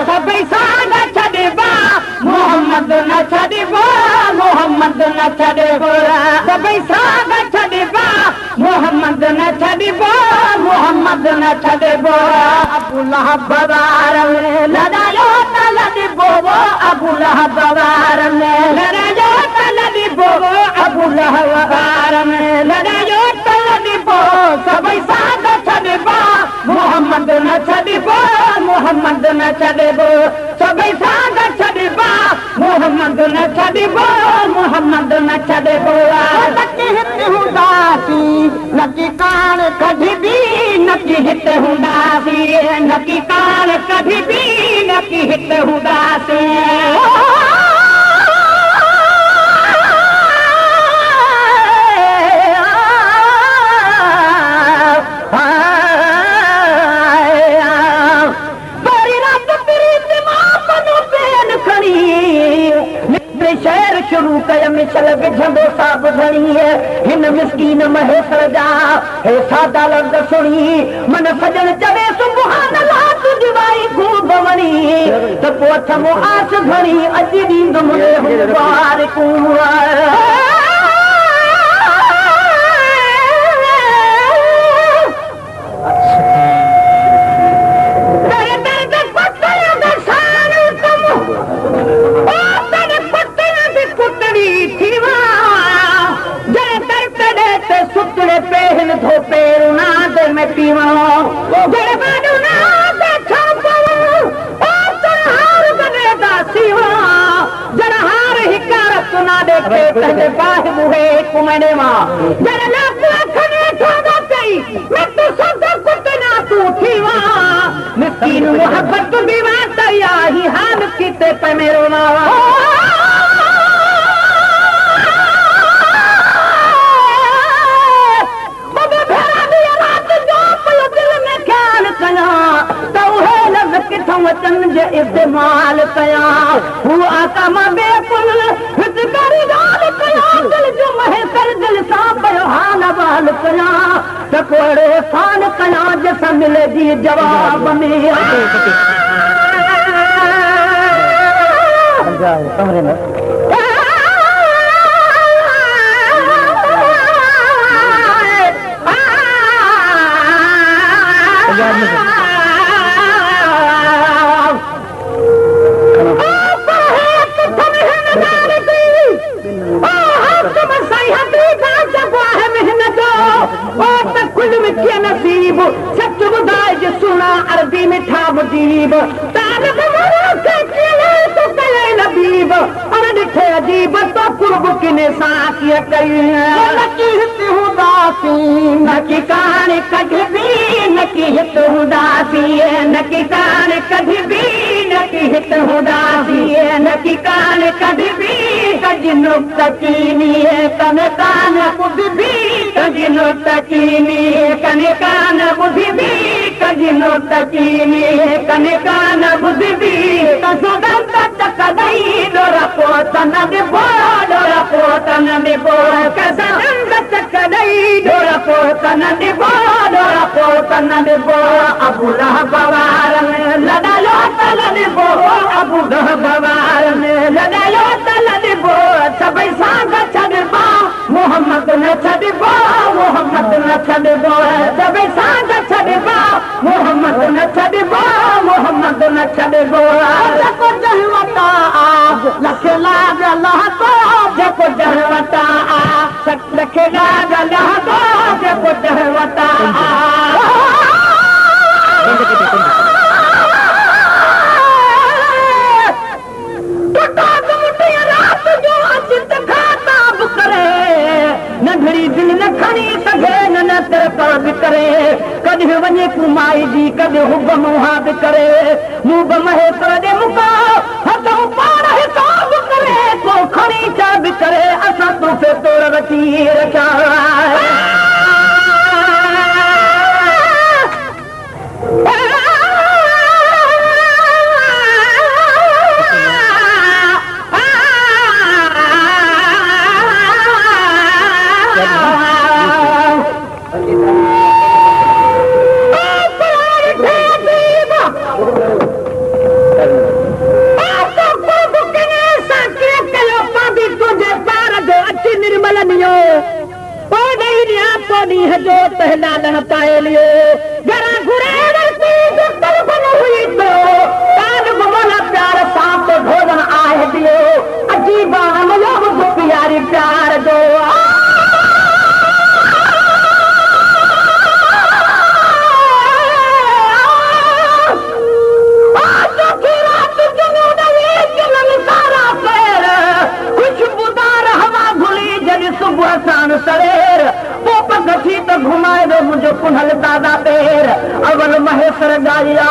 सभई साग छॾिबा मोहम्मद न छॾिबो मोहम्मद न छॾिबो सभई साग छॾिबा मोहम्मद न छॾिबो मोहम्मद न छॾिबो अबू लहब वार में लड़ायो त लड़िबो अबू लहब वार में लड़ायो त लड़िबो अबू लहब वार में लड़ायो त लड़िबो सभई साग छॾिबा मोहम्मद न छॾिबो मोहम्मद न छॾिबो सभई साग छॾिबा मोहम्मद न छॾिबो मोहम्मद न छॾिबो नकी हिते हूंदासीं नकी कान कढी बि नकी हिते हूंदासीं नकी कान कढी बि नकी हिते हूंदासीं शहर शुरू कय मिसल विझंदो साब घणी हिन मिसकीन महेश्वर जा हे सादा लफ़्ज़ सुणी मन सजण चवे सुबहान अल्लाह तुंहिंजी वाई खूब वणी त पोइ अथमो आस घणी अॼु ॾींदुमि मुबारकूं मोहब्बत हाल किते पे मेरो इस्तेमाल कया हूं आका मां बेपुल हित करी ॻाल्हि कया दिल जो महेश्वर दिल सां पियो हाल वाल कया त पोइ एहसान कया जंहिंसां मिले जी जवाब में नसीब सच ॿुधाए जो सुना अरबी मिठा मुजीब नबीब अर ॾिठे अजीब तो कुर्ब किने सां कीअं कई नकी हिते हूंदासीं नकी कान कढी बि नकी हिते हूंदासीं नकी कान कढी बि नकी हिते हूंदासीं नकी कान कढी बि कजनो तकीनी कने कान ॿुधी बि कजनो तकीनी कने कान ॿुधी बि कजनो तकीनी कने कान ॿुधी बि कदई डोरा पोत न ॾिबो डोरा पोत न ॾिबो कदई डोरा पोत न ॾिबो डोरा पोत न ॾिबो अबू लहब वार में लड़ायो त लड़िबो अबू लहब वार में लड़ायो त लड़िबो सभई साग छॾिबा मोहम्मद न छॾिबो मोहम्मद न छॾिबो सभई साग छॾिबा मोहम्मद न छॾिबो मोहम्मद न छॾिबो जेको जहवता लख लाग लहंदो जेको जहवता लख लाग लहंदो जेको जहवता नंढड़ी दिल न खणी सघे न तरफ़ा बि करे कॾहिं वञे कुमाई जी कॾहिं हुब मुहा बि करे मूं बि महेश्वर जे मुका हथों पाण हिसाब करे को खणी चा बि करे असां तोखे तोड़ वठी रखिया ॾींहं जो तहलालण पाए लियो घरां घुरे वरिती जो तलबन हुई तो तान घुमण प्यार सां तो ढोलण आहे दियो अजीब अमलो बि प्यारी प्यार जो सुबह साण सवेर पोप गठी त घुमाए दो मुंहिंजो पुनल दादा पेर अवल महेश्वर ॻाया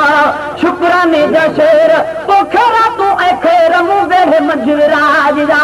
शुक्राने जा शेर पोइ खेरा तूं ऐं खेर मूं वेह मजूर राज जा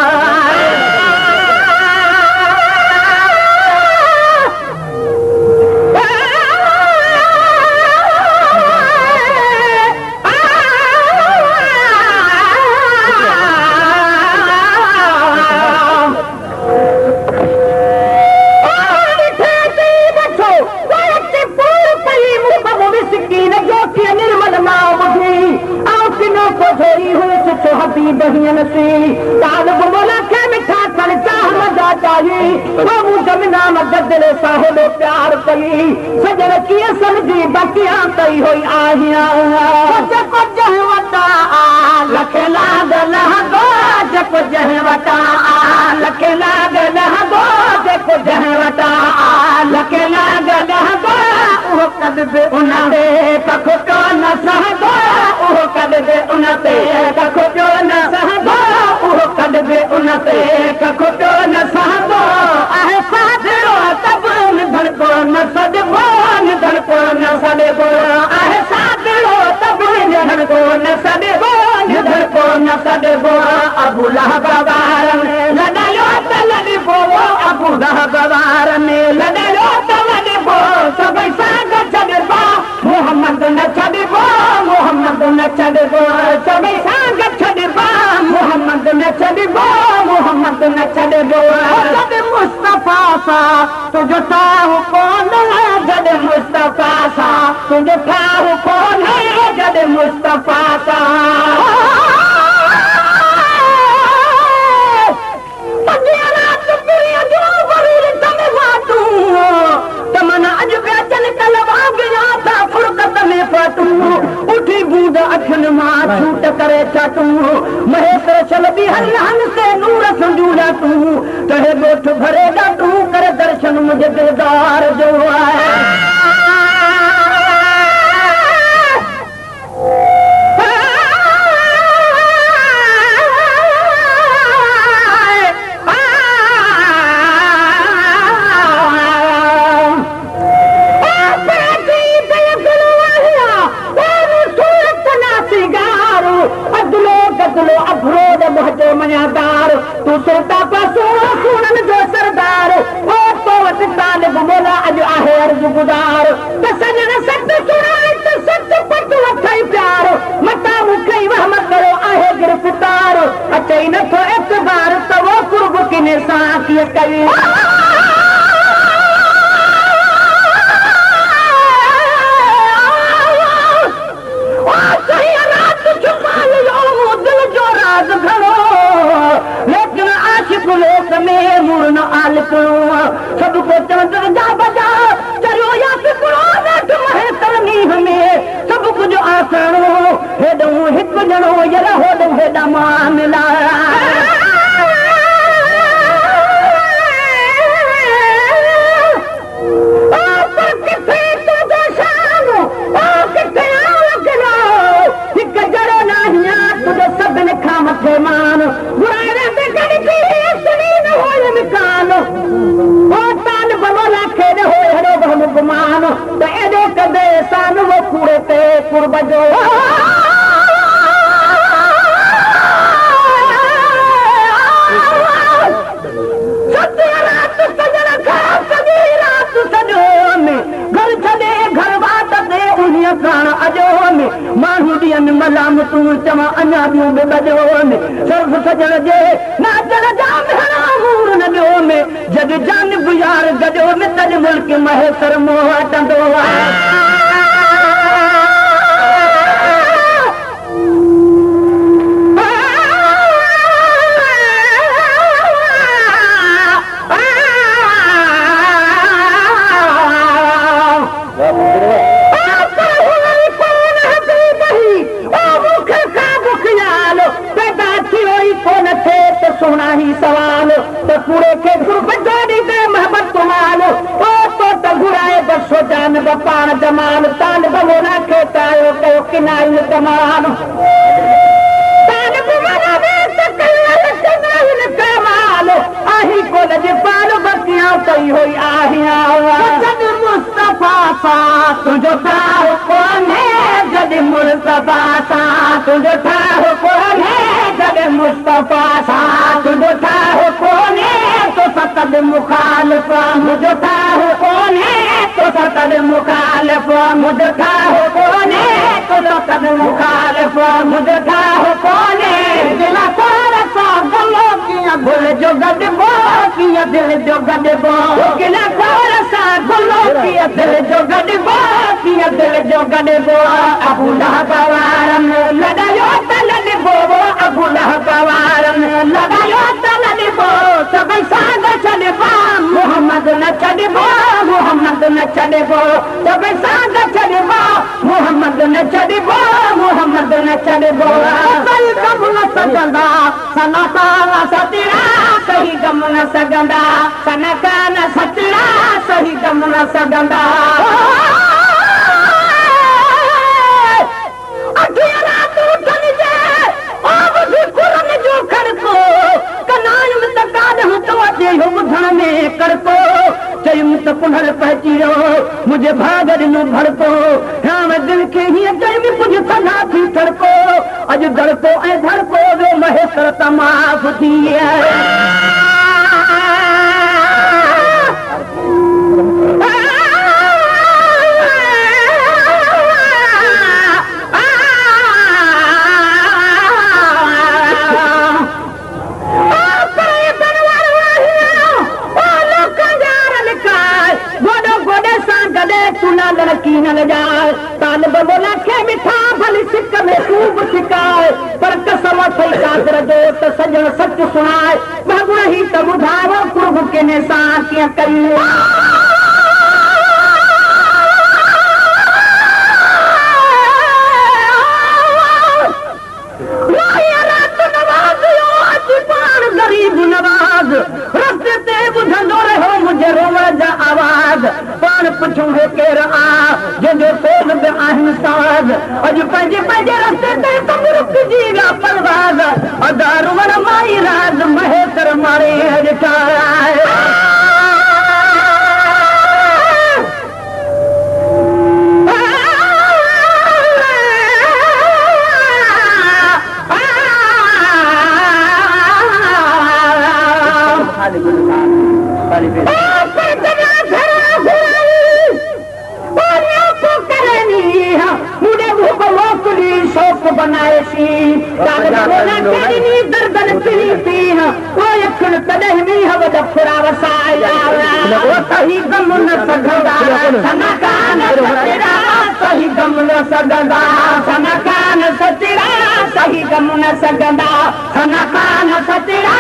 बहियन सी ताल बुमला के मिठा कर चाह मजा चाहिए वो जमना मगदले साहिब प्यार कई सजन की समझी बकिया कई होई आहिया जको जहवता लखे लागल गो जको जहवता लखे लागल गो जको जहवता लखे लागल गो ओ कद बे उनते कखो तो न सहबो ओ कद बे उनते कखो तो न सहबो ओ कद बे उनते कखो तो न सहबो आहे साधरो तब निधन को न सदबो निधन को न सदबो आहे साधरो तब निधन को न सदबो निधन को न सदबो अबू लहब वारन लड़ायो त लड़बो अबू लहब वारन लड़ायो त लड़बो सभई साग छड़बो मोहम्मद न छड़बो मोहम्मद न छड़बो सभई साग छड़बो मोहम्मद न छड़बो मोहम्मद न छड़बो जद मुस्तफा सा तुझो ठाहु कोन है जद मुस्तफा सा तुझो ठाहु कोन है जद मुस्तफा सा उठी बूंद अखियुनि मां छूट करे छाटूं महेश्वर छलबी हरियान से नूर संजूला तूं कहे ॻोठ भरे ॾाटूं करे दर्शन मुंहिंजे दिलदार जो आहे तू सोता पासो सुनन जो सरदार ओ तो वट तालिब मोला अज आहे अर्ज गुजार त सजन सत सुनाए त सत पट वठई प्यार मता मुखई वहम करो आहे गिरफ्तार अचई न थो एतबार त वो कुर्ब किने सां किए कई सब को चंद्र जा बजा चलो या पिपरो वेठ महेश्वर नीह में सब कुछ आसणो हेॾो हिकु ॼणो यर होॾो हेॾा मामला हिकु जड़ो नाहिया तुंहिंजो सभिनी खां मथे मान गुमान त एॾे कदे सान वो कूड़े ते कुर्ब जो घर छॾे घर वाट ते उन प्राण अजो में माण्हू ॾींहनि मलामतूं चवां अञा ॿियूं बि बजो में सर्फ सजण जे नाचण जा मूर न ॾियो में जग जान गुज़ार गजो में तज मुल्क महेश्वर मोह वटंदो सोना ही सवाल तो पूरे के ग्रुप जोड़ी दे मोहब्बत कमाल ओ तो घुराए बसो जान बपान जमाल तान बमोना खेतायो कयो किनाइल कमाल तान बमोना में तो कल्ला किनाइल कमाल आही कोलज पाल बतियां कई होई आहिया जद मुस्तफा सा तुझो ठाह कौन है जद मुस्तफा सा तुझो ठाह कौन है जद मुस्तफा सा तुझो ठाह कौन है तो सतद मुखालिफ मुझो ठाह कौन है तो सतद मुखालिफ मुझो ठाह कौन है तो सतद मुखालिफ मुझो ठाह कौन है दिला सारा सा गलो किया भूल जो गडबो किया दिल जो गडबो किला सारा सा गलो किया दिल जो गडबो किया दिल जो गडबो अबू लहब वारन लड़ायो तलबो अबू लहब वारन लड़ायो तलबो सब साग चलबो मोहम्मद न चलबो मोहम्मद न चलबो सब साग चलबो मोहम्मद न चलबो मोहम्मद न चलबो कल कब न सजंदा सना ताला सतिरा सही गम न सगंदा सना कान सतिरा सही गम न सगंदा अठिया तू चल जे अब भी कुरन जो खड़को कनान में तकाद हूं तो अचे हो बुधण में करको चयुम त पुनल पहचियो मुझे भागर नु भड़को राम दिल के ही जय में कुछ सना थी थड़को अज धड़को ऐ धड़को वे महेश्वर तमाफ थी लड़की न जाए तालिब बोला के मिठा भली सिक में खूब सिकाए पर कसम सही कादर जो त सजण सच सुनाए महबूब ही त ॿुधायो कुर्ब के ने सां कीअं कई गरीब नवाज रस्ते ते ॿुधंदो रहो मुंहिंजे रोवण जा आवाज़ पाण पुछूं हे केरु आ जंहिंजो सोन बि आहिनि साज़ अॼु पंहिंजे पंहिंजे रस्ते ते कमु रुकिजी विया परवाज़ अदा रुवण माई राज महेश्वर मारे ॾिठा बनाए सी दर्दन पीड़ी पी वो यखन कॾहिं बि हव दफरा वसाया वो सही गम न सघंदा सनकान सचरा सही गम न सघंदा सनकान सचरा सही गम न सघंदा सनकान सचरा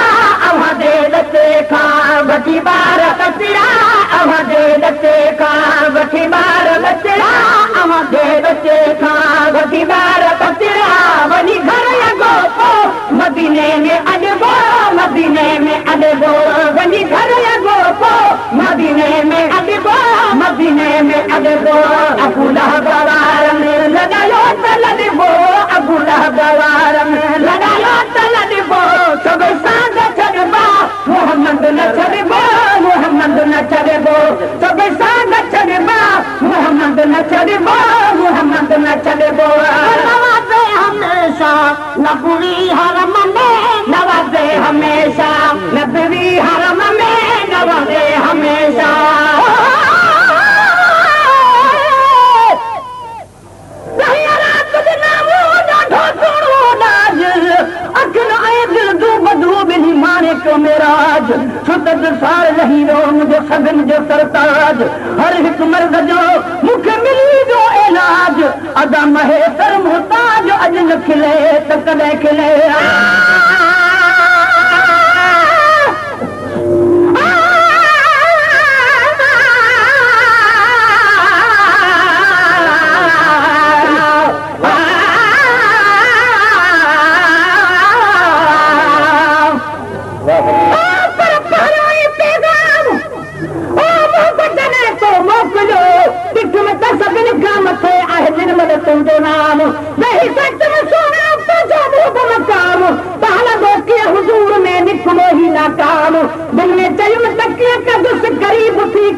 अव्हां दे लचे खां वठी ॿार कचरा अव्हां दे लचे खां वठी ॿार कचरा अव्हां दे लचे खां वठी ॿार कचरा वनी घर लगो मदीने में अडबो मदीने में अडबो वनी घर लगो मदीने में अडबो मदीने में अडबो अबू लहब वारन लगायो तलबो अबू लहब वारन लगायो तलबो सब साग छड़बा मोहम्मद न छड़बो मोहम्मद न छड़बो सब साग छड़बा मोहम्मद न छड़बो मोहम्मद न छड़बो हमेशा नबवी हरम में नवाजे हमेशा नबवी हरम में नवाजे हमेशा मेराज छुटत सार नहीं रो मुझे सगन जो सरताज हर हिक मर्द जो मुखे मिली जो इलाज अदा महेश्वर मुहताज अज न खिले त कॾहिं खिले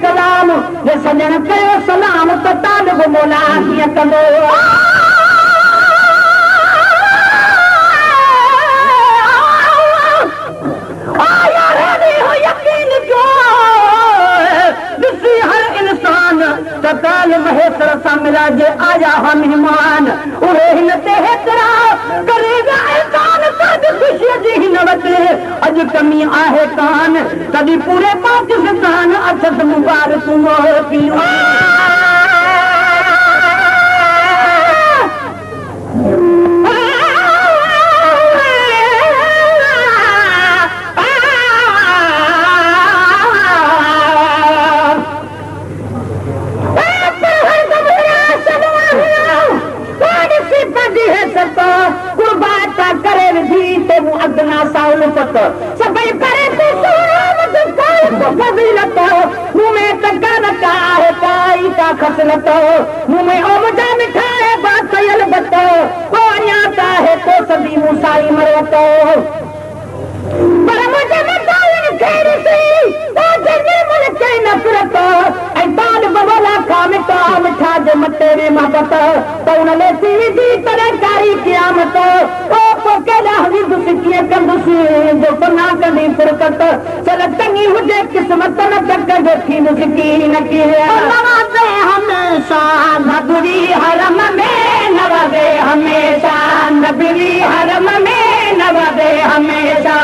कलाम जे सजण कयो सलाम त तालिब मौला कीअं कंदो काल महेश्वर सां मिलाजे आया हा मेहमान उहे हिन ते हेतिरा करेगा इंसान सद ख़ुशीअ जी हिन वटि अॼु कमी आहे कान तॾहिं पूरे पाकिस्तान अथसि मुबारकूं पीउ सभई करे मुंह में तक आहे काई का खसलत मुंह में ओमजा मिठाए बात कयल बत को अञा आहे तो सदी मूसाई मरवत पर मुझे मतावन खैर सी तो जने मन के नफरत ऐ ताल बवला का मिठा जे मटे में महबत तो उन ले सी दी तरह कारी क़यामत ओ केला हवी दुसिए कंदुसी जो ना कदी फुरकत चल चंगी हुजे किस्मत न तक देखी मुस्की न की नवाज़े हमेशा नबी हरम में नवाज़े हमेशा नबी हरम में नवाज़े हमेशा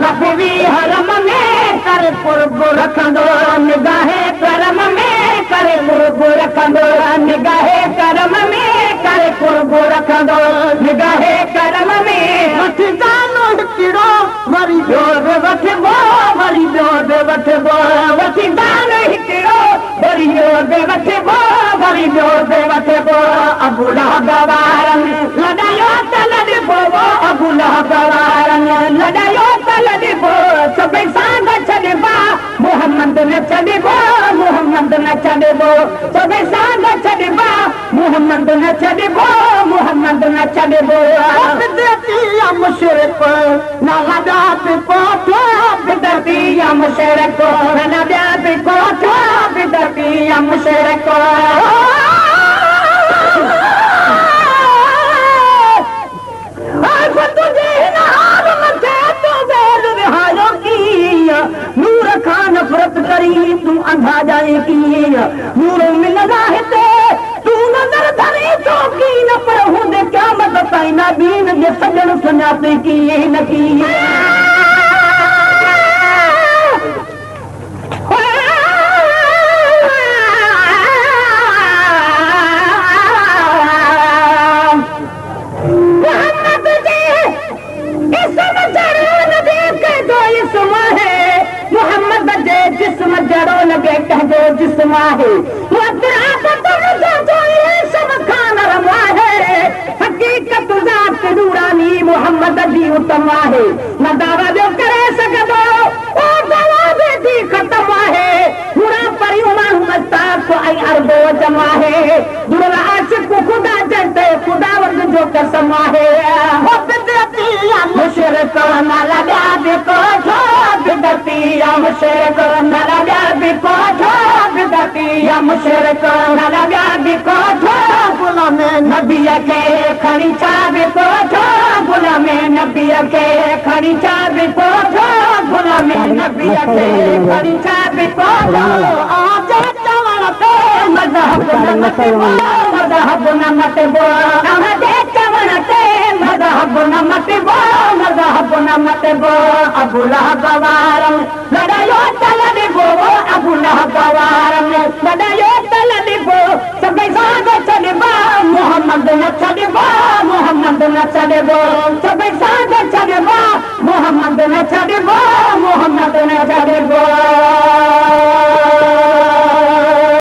नबी हरम में कर कुर्ब रखंदो निगाहे करम में करे कुर्ब रखंदो निगाहे करम में करे कुर्ब रखंदो निगाहे करम में जानो हिकिड़ो वरी ॿियो बि वठिबो वरी ॿियो बि वठिबो वठी जानो हिकिड़ो वरी ॿियो बि वठिबो वरी ॿियो बि वठिबो अबू लहब वारनि लॾायो त लॾिबो अबू लहब वारनि लॾायो त लॾिबो सभई सां छॾिबा मोहम्मद न छॾिबो मोहम्मद न छॾिबो सभई सां छॾिबा मोहम्मद न छॾिबो मोहम्मद न छॾिबो मुशरिक न लॻा बि कोठो बिदती या मुशरिक न लॻा बि कोठो बिदती या मुशरिक तुझे हिन हाल मथे तूं बैर रिहायो कीअं नूर खां नफ़रत करी तूं अंधा जाए कीअं नूर मिलंदा हिते तूं नज़र धरी चौकी न पर हूंदे क़यामत ताईं न बीन जे सजण सुञाते कीअं न कीअं जिस्म जड़ो लगे कहजो जिस्म आहे हकीकत ज़ात नूरानी मोहम्मद जी उत्तम आहे न दावा जो करे सघंदो ओ दावा जी ख़तम आहे हुरा परियूं माण्हू मस्ताक ऐं अरबो जम आहे दुर आशिक ख़ुदा चंदे ख़ुदावंद जो कसम आहे हो बिदती या मुशरिक न लॻा बि कोठो बिदती या मुशरिक न लॻा बि कोठो बिदती या मुशरिक न लॻा बि कोठो गुलाम नबीअ खे खणी छा बि कोठो गुलाम नबीअ खे खणी छा बि कोठो गुलाम नबीअ खे खणी छा बि कोठो आज चवण ते मज़हब न मटिबो मज़हब न मटिबो अहदे चवण ते मज़हब न मटिबो मज़हब न मटिबो अबू लहब वारनि लड़ायो